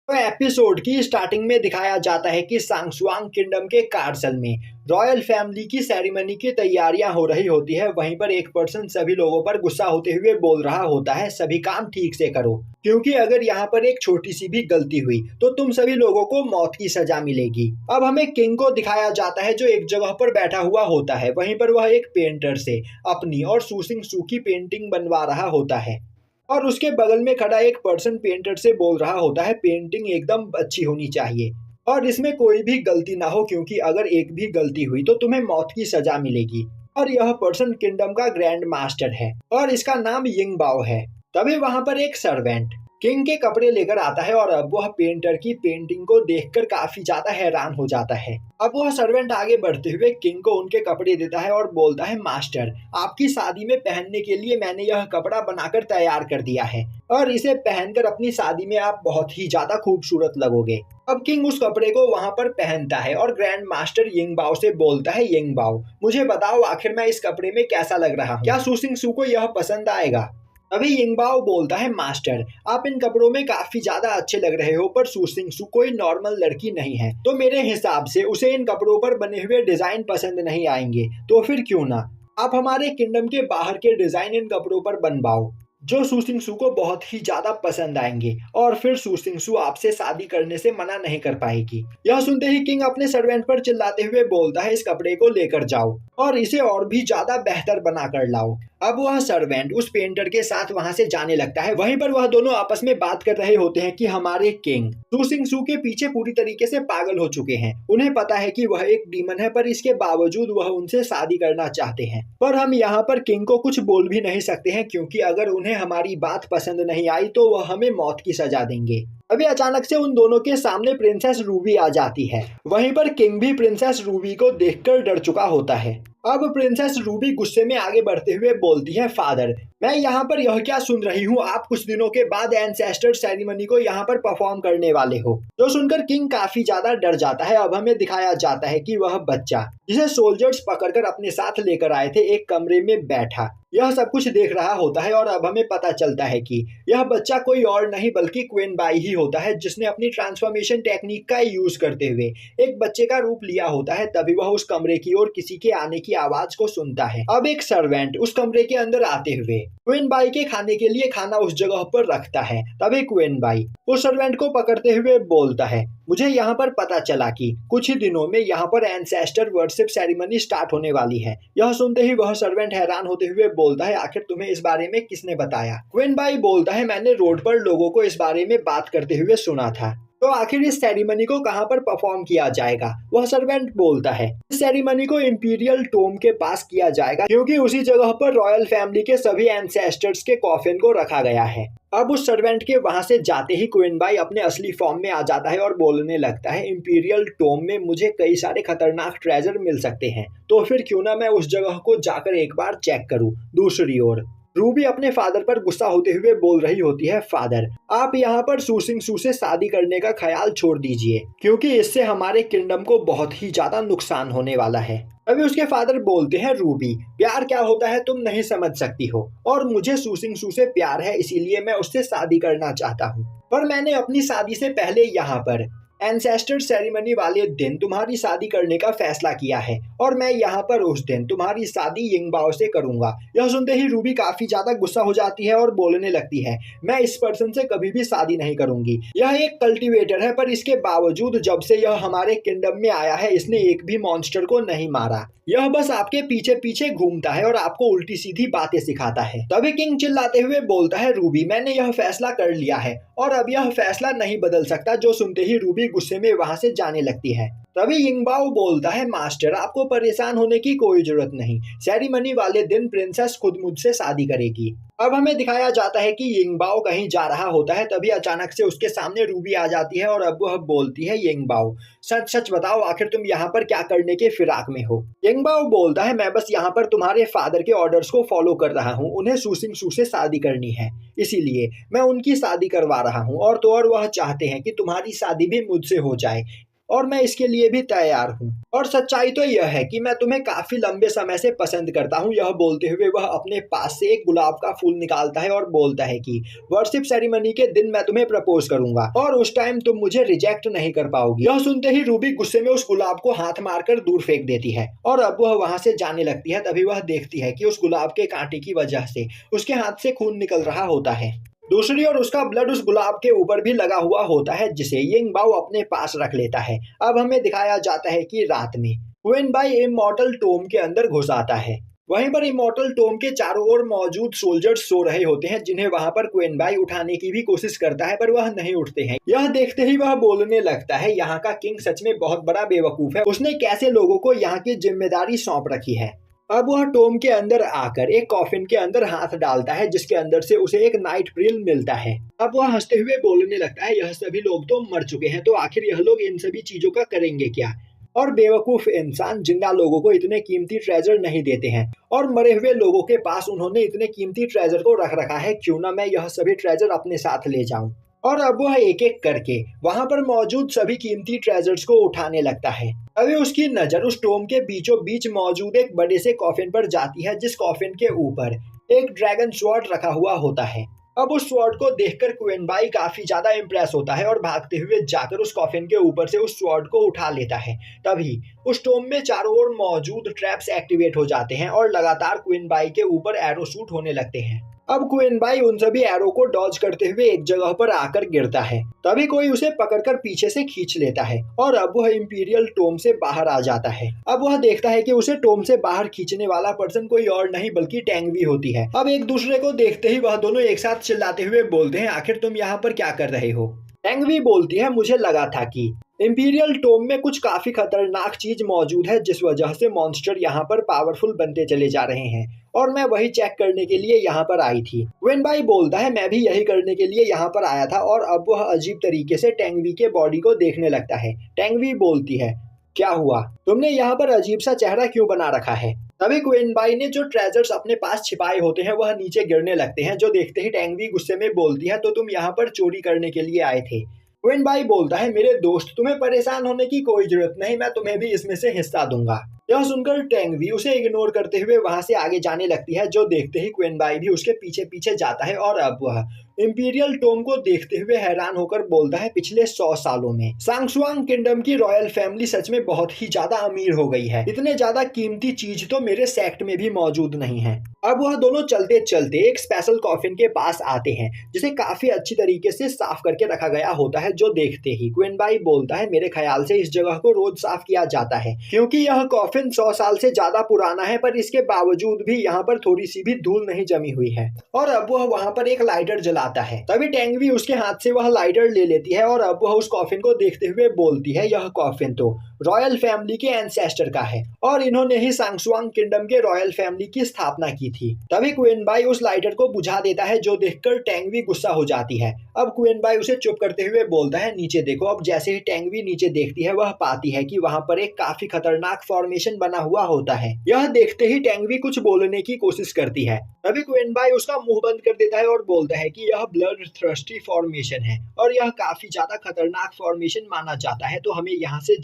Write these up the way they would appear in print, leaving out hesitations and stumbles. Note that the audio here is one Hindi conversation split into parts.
तो एपिसोड की स्टार्टिंग में दिखाया जाता है कि सांगसुआंग किंगडम के कार्सल में रॉयल फैमिली की सेरेमनी की तैयारियां हो रही होती है। वहीं पर एक पर्सन सभी लोगों पर गुस्सा होते हुए बोल रहा होता है, सभी काम ठीक से करो, क्योंकि अगर यहाँ पर एक छोटी सी भी गलती हुई तो तुम सभी लोगों को मौत की सजा मिलेगी। अब हमें किंग को दिखाया जाता है जो एक जगह पर बैठा हुआ होता है। वहीं पर वह एक पेंटर से अपनी और सूसिंग सू की पेंटिंग बनवा रहा होता है और उसके बगल में खड़ा एक पर्सन पेंटर से बोल रहा होता है, पेंटिंग एकदम अच्छी होनी चाहिए और इसमें कोई भी गलती ना हो, क्योंकि अगर एक भी गलती हुई तो तुम्हें मौत की सजा मिलेगी। और यह पर्सन किंगडम का ग्रैंड मास्टर है और इसका नाम यिंग बाओ है। तभी वहां पर एक सर्वेंट किंग के कपड़े लेकर आता है और अब वह पेंटर की पेंटिंग को देखकर काफी ज्यादा हैरान हो जाता है। अब वह सर्वेंट आगे बढ़ते हुए किंग को उनके कपड़े देता है और बोलता है, मास्टर, आपकी शादी में पहनने के लिए मैंने यह कपड़ा बनाकर तैयार कर दिया है और इसे पहनकर अपनी शादी में आप बहुत ही ज्यादा खूबसूरत लगोगे। अब किंग उस कपड़े को वहां पर पहनता है और ग्रैंड मास्टर यिंग बाओ से बोलता है, यिंग बाओ, मुझे बताओ आखिर मैं इस कपड़े में कैसा लग रहा हूँ, क्या सूसिंग सू को यह पसंद आएगा। तभी यिंगबाओ बोलता है, मास्टर, आप इन कपड़ों में काफी ज्यादा अच्छे लग रहे हो, पर सूसिंग सू कोई नॉर्मल लड़की नहीं है, तो मेरे हिसाब से उसे इन कपड़ों पर बने हुए डिजाइन पसंद नहीं आएंगे। तो फिर क्यों ना आप हमारे किंगडम के बाहर के डिजाइन इन कपड़ों पर बनवाओ जो सूसिंग सू को बहुत ही ज्यादा पसंद आएंगे, और फिर सूसिंग सू आपसे शादी करने से मना नहीं कर पाएगी। यह सुनते ही किंग अपने सर्वेंट पर चिल्लाते हुए बोलता है, इस कपड़े को लेकर जाओ और इसे और भी ज्यादा बेहतर बना कर लाओ। अब वह सर्वेंट उस पेंटर के साथ वहां से जाने लगता है। वहीं पर वह दोनों आपस में बात कर रहे होते हैं कि हमारे किंग सूसिंग सू के पीछे पूरी तरीके से पागल हो चुके हैं। उन्हें पता है कि वह एक डीमन है, पर इसके बावजूद वह उनसे शादी करना चाहते हैं। पर हम यहाँ पर किंग को कुछ बोल भी नहीं सकते हैं, क्योंकि अगर उन्हें हमारी बात पसंद नहीं आई तो वह हमें मौत की सजा देंगे। अभी अचानक से उन दोनों के सामने प्रिंसेस रूबी आ जाती है। वहीं पर किंग भी प्रिंसेस रूबी को देखकर डर चुका होता है। अब प्रिंसेस रूबी गुस्से में आगे बढ़ते हुए बोलती है, फादर, मैं यहाँ पर यह क्या सुन रही हूँ, आप कुछ दिनों के बाद एंसेस्टर सेरेमनी को यहाँ पर परफॉर्म करने वाले हो। जो सुनकर किंग काफी ज्यादा डर जाता है। अब हमें दिखाया जाता है कि वह बच्चा जिसे सोल्जर्स पकड़कर अपने साथ लेकर आए थे एक कमरे में बैठा यह सब कुछ देख रहा होता है। और अब हमें पता चलता है कि यह बच्चा कोई और नहीं बल्कि क्वीन बाई ही होता है, जिसने अपनी ट्रांसफॉर्मेशन टेक्निक का यूज करते हुए एक बच्चे का रूप लिया होता है। तभी वह उस कमरे की ओर किसी के आने की आवाज को सुनता है। अब एक सर्वेंट उस कमरे के अंदर आते हुए क्वीन बाई के खाने के लिए खाना उस जगह पर रखता है। तभी क्वीन बाई उस सर्वेंट को पकड़ते हुए बोलता है, मुझे यहाँ पर पता चला कि कुछ ही दिनों में यहाँ पर एंसेस्टर वर्शिप सेरेमनी स्टार्ट होने वाली है। यह सुनते ही वह सर्वेंट हैरान होते हुए बोलता है, आखिर तुम्हें इस बारे में किसने बताया। क्वीन बाई बोलता है, मैंने रोड पर लोगों को इस बारे में बात करते हुए सुना था। तो आखिर इस सेरेमनी को कहां पर परफॉर्म किया जाएगा। वह सर्वेंट बोलता है, इस सेरेमनी को इंपीरियल टोम के पास किया जाएगा, क्योंकि उसी जगह पर रॉयल फैमिली के सभी एंसेस्टर्स के कॉफिन को रखा गया है। अब उस सर्वेंट के वहां से जाते ही क्वीन बाई अपने असली फॉर्म में आ जाता है और बोलने लगता है, इंपीरियल टोम में मुझे कई सारे खतरनाक ट्रेजर मिल सकते हैं, तो फिर क्यों ना मैं उस जगह को जाकर एक बार चेक करूं। दूसरी ओर रूबी अपने फादर पर गुस्सा होते हुए बोल रही होती है, फादर, आप यहाँ पर सूसिंग सू से शादी करने का ख्याल छोड़ दीजिए, क्योंकि इससे हमारे किंगडम को बहुत ही ज्यादा नुकसान होने वाला है। अभी उसके फादर बोलते हैं, रूबी, प्यार क्या होता है तुम नहीं समझ सकती हो, और मुझे सूसिंग सू से प्यार है, इसीलिए मैं उससे शादी करना चाहता हूँ। पर मैंने अपनी शादी से पहले यहाँ पर एंसेस्टर सेरेमनी वाले दिन तुम्हारी शादी करने का फैसला किया है, और मैं यहाँ पर उस दिन तुम्हारी शादी यिंगबाओ से करूंगा। यह सुनते ही रूबी काफी ज्यादा गुस्सा हो जाती है और बोलने लगती है, मैं इस पर्सन से कभी भी शादी नहीं करूंगी। यह एक कल्टीवेटर है, पर इसके बावजूद जब से यह हमारे किंगडम में आया है इसने एक भी मॉन्स्टर को नहीं मारा। यह बस आपके पीछे पीछे घूमता है और आपको उल्टी सीधी बातें सिखाता है। तभी किंग चिल्लाते हुए बोलता है, रूबी, मैंने यह फैसला कर लिया है और अब यह फैसला नहीं बदल सकता। जो सुनते ही रूबी गुस्से में वहां से जाने लगती है। तभी यिंगबाओ बोलता है, मास्टर, आपको परेशान होने की कोई जरूरत नहीं, सेरेमनी वाले दिन प्रिंसेस खुद मुझसे शादी करेगी। अब हमें दिखाया जाता है कि यिंगबाओ कहीं जा रहा होता है। तभी अचानक से उसके सामने रूबी आ जाती है और अब वह बोलती है, यिंगबाओ, सच सच बताओ, आखिर तुम यहाँ पर क्या करने के फिराक में हो। यिंगबाओ बोलता है, मैं बस यहाँ पर तुम्हारे फादर के ऑर्डर्स को फॉलो कर रहा हूँ, उन्हें सूसिंग सू से शादी करनी है, इसीलिए मैं उनकी शादी करवा रहा हूँ, और तो और वह चाहते हैं कि तुम्हारी शादी भी मुझसे हो जाए। और मैं इसके लिए भी तैयार हूँ। और सच्चाई तो यह है कि मैं तुम्हें काफी लंबे समय से पसंद करता हूँ। यह बोलते हुए वह अपने पास से एक गुलाब का फूल निकालता है और बोलता है कि वर्शिप सेरेमनी के दिन मैं तुम्हें प्रपोज करूंगा और उस टाइम तुम मुझे रिजेक्ट नहीं कर पाओगी। यह सुनते ही रूबी गुस्से में उस गुलाब को हाथ मारकर दूर फेंक देती है और अब वह वहां से जाने लगती है। तभी वह देखती है कि उस गुलाब के कांटे की वजह से उसके हाथ से खून निकल रहा होता है। दूसरी ओर उसका ब्लड उस गुलाब के ऊपर भी लगा हुआ होता है, जिसे यिंग बाओ अपने पास रख लेता है। अब हमें दिखाया जाता है कि रात में क्वेन बाई इमॉर्टल टोम के अंदर घुस आता है। वहीं पर इमॉर्टल टोम के चारों ओर मौजूद सोल्जर्स सो रहे होते हैं, जिन्हें वहां पर क्वेन बाई उठाने की भी कोशिश करता है, पर वह नहीं उठते हैं। यह देखते ही वह बोलने लगता है, यहाँ का किंग सच में बहुत बड़ा बेवकूफ है। उसने कैसे लोगों को यहाँ की जिम्मेदारी सौंप रखी है। अब वह टोम के अंदर आकर एक कॉफिन के अंदर हाथ डालता है, जिसके अंदर से उसे एक नाइट प्रिल मिलता है। अब वह हंसते हुए बोलने लगता है, यह सभी लोग तो मर चुके हैं, तो आखिर यह लोग इन सभी चीजों का करेंगे क्या। और बेवकूफ इंसान जिंदा लोगों को इतने कीमती ट्रेजर नहीं देते हैं, और मरे हुए लोगों के पास उन्होंने इतने कीमती ट्रेजर को रख रखा है, क्यों ना मैं यह सभी ट्रेजर अपने साथ ले जाऊं। और अब वह एक एक करके वहां पर मौजूद सभी कीमती ट्रेजर्स को उठाने लगता है। अभी उसकी नजर उस टोम के बीचों बीच मौजूद एक बड़े से कॉफिन पर जाती है, जिस कॉफिन के ऊपर एक ड्रैगन स्वॉर्ड रखा हुआ होता है। अब उस स्वॉर्ड को देखकर क्वेन बाई काफी ज्यादा इम्प्रेस होता है और भागते हुए जाकर उस कॉफिन के ऊपर से उस स्वॉर्ड को उठा लेता है। तभी उस टोम में चारों ओर मौजूद ट्रैप्स एक्टिवेट हो जाते हैं और लगातार क्वेन बाई के ऊपर एरो शूट होने लगते हैं। अब क्वेन बाई उन सभी एरो को डॉज करते हुए एक जगह पर आकर गिरता है। तभी कोई उसे पकड़कर पीछे से खींच लेता है और अब वह इंपीरियल टोम से बाहर आ जाता है। अब वह देखता है कि उसे टोम से बाहर खींचने वाला पर्सन कोई और नहीं बल्कि टेंगवी होती है। अब एक दूसरे को देखते ही वह दोनों एक साथ चिल्लाते हुए बोलते हैं, आखिर तुम यहाँ पर क्या कर रहे हो। टेंगवी बोलती है, मुझे लगा था कि इंपीरियल टोम में कुछ काफी खतरनाक चीज मौजूद है, जिस वजह से मॉन्स्टर यहाँ पर पावरफुल बनते चले जा रहे हैं, और मैं वही चेक करने के लिए यहाँ पर आई थी। क्वेन बाई बोलता है, मैं भी यही करने के लिए यहाँ पर आया था, और अब वह अजीब तरीके से टेंगवी के बॉडी को देखने लगता है। टेंगवी बोलती है, क्या हुआ, तुमने यहाँ पर अजीब सा चेहरा क्यों बना रखा है। तभी क्वेन बाई ने जो ट्रेजर्स अपने पास छिपाए होते हैं वह नीचे गिरने लगते हैं, जो देखते ही टेंगवी गुस्से में बोलती है, तो तुम यहाँ पर चोरी करने के लिए आए थे। क्वेन बाई बोलता है, मेरे दोस्त तुम्हें परेशान होने की कोई जरूरत नहीं, मैं तुम्हें भी इसमें से हिस्सा दूंगा। यह सुनकर टेंगवी उसे इग्नोर करते हुए वहां से आगे जाने लगती है, जो देखते ही क्वेन बाई भी उसके पीछे पीछे जाता है और अब वह इंपीरियल टोम को देखते हुए हैरान होकर बोलता है, पिछले 100 सालों में सांगसुआंग किंगडम की रॉयल फैमिली सच में बहुत ही ज्यादा अमीर हो गई है। इतने ज्यादा कीमती चीज तो मेरे सेक्ट में भी मौजूद नहीं है। अब वह दोनों चलते चलते एक स्पेशल कॉफिन के पास आते हैं, जिसे काफी अच्छी तरीके से साफ करके रखा गया होता है, जो देखते ही क्वेन बाई बोलता है, मेरे ख्याल से इस जगह को रोज साफ किया जाता है, क्योंकि यह कॉफिन 100 साल से ज्यादा पुराना है, पर इसके बावजूद भी यहाँ पर थोड़ी सी भी धूल नहीं जमी हुई है। और अब वह वहाँ पर एक लाइटर जलाता है। तभी टेंगवी उसके हाथ से वह लाइटर ले लेती है और अब वह उस कॉफिन को देखते हुए बोलती है, यह कॉफिन तो रॉयल फैमिली के एंसेस्टर का है और इन्होंने ही सांगसुआंग किंगडम के रॉयल फैमिली की स्थापना की थी। तभी क्वेन बाई उस लाइटर को बुझा देता है, जो देखकर टेंगवी गुस्सा हो जाती है। अब क्वेन बाई उसे चुप करते हुए बोलता है, नीचे देखो। अब जैसे ही टेंगवी नीचे देखती है, वह पाती है कि वहां पर एक काफी खतरनाक फॉर्मेशन बना हुआ होता है। यह देखते ही टेंगवी कुछ बोलने की कोशिश करती है। तभी क्वेन बाई उसका मुंह बंद कर देता है और बोलता है कि यह ब्लड थ्रस्टी फॉर्मेशन है और यह काफी ज्यादा खतरनाक फॉर्मेशन माना जाता है, तो हमें यहाँ से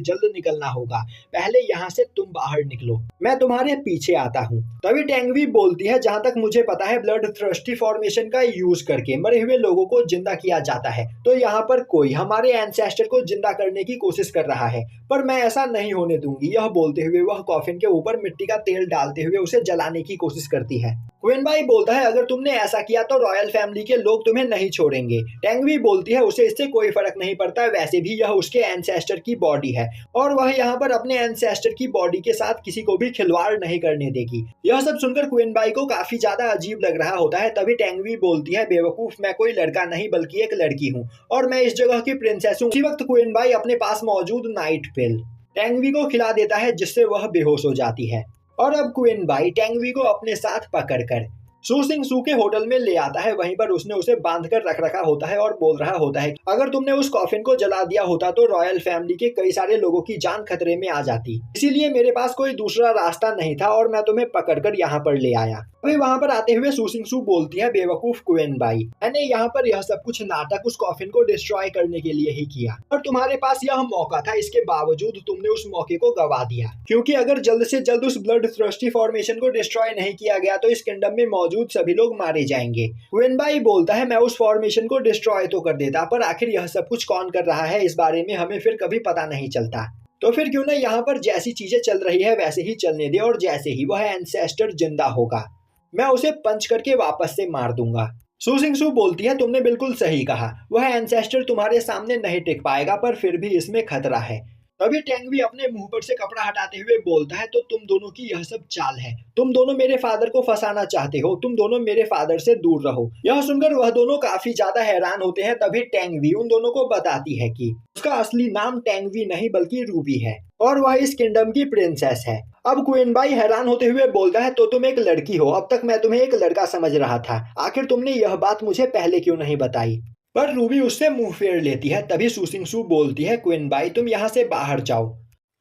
जल्द निकलना होगा। पहले यहाँ से तुम बाहर निकलो, मैं तुम्हारे पीछे आता हूँ। तभी टेंगवी बोलती है, जहाँ तक मुझे पता है ब्लड थ्रस्टी फॉर्मेशन का यूज करके मरे हुए लोगों को जिंदा किया जाता है, तो यहाँ पर कोई हमारे एंसेस्टर को जिंदा करने की कोशिश कर रहा है, पर मैं ऐसा नहीं होने दूंगी। यह बोलते हुए वह कॉफिन के ऊपर मिट्टी का तेल डालते हुए उसे जलाने की कोशिश करती है। क्वेन बाई बोलता है, अगर तुमने ऐसा किया तो रॉयल फैमिली के लोग तुम्हें नहीं छोड़ेंगे। टेंगवी बोलती है, उसे इससे कोई फर्क नहीं पड़ता, वैसे भी यह उसके एंसेस्टर की बॉडी है और वह यहाँ पर अपने एंसेस्टर की बॉडी के साथ किसी को भी खिलवाड़ नहीं करने देगी। यह सब सुनकर क्वेन बाई को काफी ज्यादा अजीब लग रहा होता है। तभी टेंगवी बोलती है, बेवकूफ, मैं कोई लड़का नहीं बल्कि एक लड़की हूँ और मैं इस जगह की प्रिंसेस हूँ। उसी वक्त क्वेन बाई अपने पास मौजूद नाइट पिल टेंगवी को खिला देता है, जिससे वह बेहोश हो जाती है। और अब क्वेन बाई टेंगवी को अपने साथ पकड़कर सू सिंग सू के होटल में ले आता है। वहीं पर उसने उसे बांध कर रख रखा होता है और बोल रहा होता है अगर तुमने उस कॉफिन को जला दिया होता तो रॉयल फैमिली के कई सारे लोगों की जान खतरे में आ जाती, इसीलिए मेरे पास कोई दूसरा रास्ता नहीं था और मैं तुम्हें पकड़कर यहाँ पर ले आया। अभी वहाँ पर आते हुए सू सिंग सू बोलती है बेवकूफ क्वीन बाई, मैंने यहाँ पर यह सब कुछ नाटक उस कॉफिन को डिस्ट्रॉय करने के लिए ही किया और तुम्हारे पास यह मौका था, इसके बावजूद तुमने उस मौके को गवा दिया, क्योंकि अगर जल्द से जल्द उस ब्लड थ्रस्टी फॉर्मेशन को डिस्ट्रॉय नहीं किया गया तो इस किंगडम में मौजूद सभी लोग मारे जाएंगे। क्वीन बाई बोलता है मैं उस फॉर्मेशन को डिस्ट्रॉय तो कर देता, पर आखिर यह सब कुछ कौन कर रहा है इस बारे में हमें फिर कभी पता नहीं चलता, तो फिर क्यों ना यहाँ पर जैसी चीजें चल रही है वैसे ही चलने दे और जैसे ही वह एंसेस्टर जिंदा होगा मैं उसे पंच करके वापस से मार दूंगा। सू सिंग सू बोलती है तुमने बिल्कुल सही कहा, वह एंसेस्टर तुम्हारे सामने नहीं टिक पाएगा, पर फिर भी इसमें खतरा है। तभी टेंगवी अपने मुंह पर से कपड़ा हटाते हुए बोलता है तो तुम दोनों की यह सब चाल है, तुम दोनों मेरे फादर को फंसाना चाहते हो, तुम दोनों मेरे फादर से दूर रहो। यह सुनकर वह दोनों काफी ज्यादा हैरान होते हैं। तभी टेंगवी उन दोनों को बताती है कि उसका असली नाम टेंगवी नहीं बल्कि रूबी है और वह इस किंगडम की प्रिंसेस है। अब क्वीन बाई हैरान होते हुए बोलता है तो तुम एक लड़की हो, अब तक मैं तुम्हें एक लड़का समझ रहा था, आखिर तुमने यह बात मुझे पहले क्यों नहीं बताई। पर रूबी उससे मुंह फेर लेती है। तभी सू सिंग सू बोलती है क्वीन बाई तुम यहाँ से बाहर जाओ,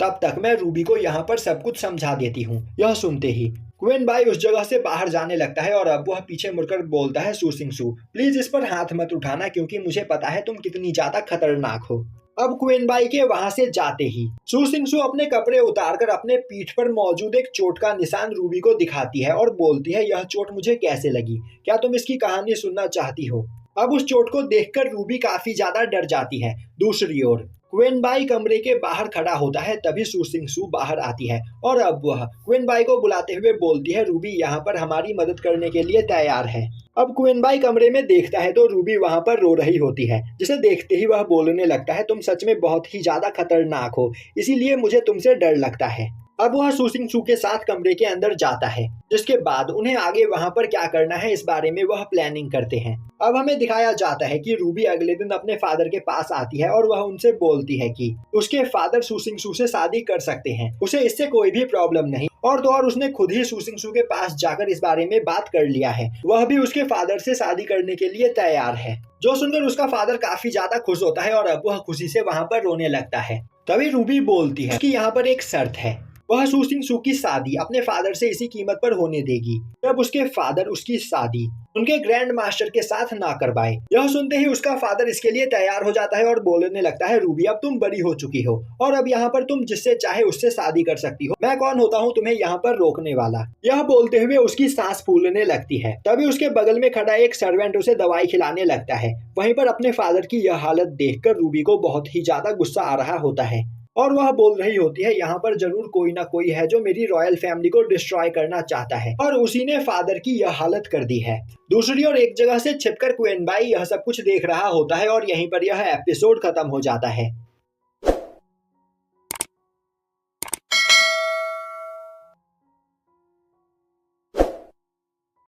तब तक मैं रूबी को यहाँ पर सब कुछ समझा देती हूँ। यह सुनते ही क्वीन बाई उस जगह से बाहर जाने लगता है और अब वह पीछे मुड़कर बोलता है सू सिंग सू प्लीज इस पर हाथ मत उठाना, क्योंकि मुझे पता है तुम कितनी ज्यादा खतरनाक हो। अब क्वीन बाई के वहां से जाते ही सू सिंग सू अपने कपड़े उतारकर अपने पीठ पर मौजूद एक चोट का निशान रूबी को दिखाती है और बोलती है यह चोट मुझे कैसे लगी, क्या तुम इसकी कहानी सुनना चाहती हो। अब उस चोट को देखकर रूबी काफी ज्यादा डर जाती है। दूसरी ओर क्वीन बाई कमरे के बाहर खड़ा होता है। तभी सू सिंग सू बाहर आती है और अब वह क्वीन बाई को बुलाते हुए बोलती है रूबी यहाँ पर हमारी मदद करने के लिए तैयार है। अब क्वीन बाई कमरे में देखता है तो रूबी वहाँ पर रो रही होती है, जिसे देखते ही वह बोलने लगता है तुम सच में बहुत ही ज्यादा खतरनाक हो, इसीलिए मुझे तुमसे डर लगता है। अब वह सू सिंग सू के साथ कमरे के अंदर जाता है, जिसके बाद उन्हें आगे वहां पर क्या करना है इस बारे में वह प्लानिंग करते हैं। अब हमें दिखाया जाता है कि रूबी अगले दिन अपने फादर के पास आती है और वह उनसे बोलती है कि उसके फादर सू सिंग सू से शादी कर सकते हैं, उसे इससे कोई भी प्रॉब्लम नहीं। और तो और उसने खुद ही सू सिंग सू के पास जाकर इस बारे में बात कर लिया है, वह भी उसके फादर से शादी करने के लिए तैयार है। जो सुनकर उसका फादर काफी ज्यादा खुश होता है और अब वह खुशी से वहां पर रोने लगता है। तभी रूबी बोलती है कि यहाँ पर एक शर्त है, वह सू सिंग सू की शादी अपने फादर से इसी कीमत पर होने देगी जब उसके फादर उसकी शादी उनके ग्रैंड मास्टर के साथ ना करवाए। यह सुनते ही उसका फादर इसके लिए तैयार हो जाता है और बोलने लगता है रूबी अब तुम बड़ी हो चुकी हो और अब यहाँ पर तुम जिससे चाहे उससे शादी कर सकती हो, मैं कौन होता हूँ तुम्हें यहाँ पर रोकने वाला। यह बोलते हुए उसकी सांस फूलने लगती है। तभी उसके बगल में खड़ा एक सर्वेंट उसे दवाई खिलाने लगता है। वहीं पर अपने फादर की यह हालत देखकर रूबी को बहुत ही ज्यादा गुस्सा आ रहा होता है और वह बोल रही होती है यहाँ पर जरूर कोई ना कोई है जो मेरी रॉयल फैमिली को डिस्ट्रॉय करना चाहता है और उसी ने फादर की यह हालत कर दी है। दूसरी ओर एक जगह से छिपकर क्वीन बाई यह सब कुछ देख रहा होता है और यहीं पर यह एपिसोड खत्म हो जाता है।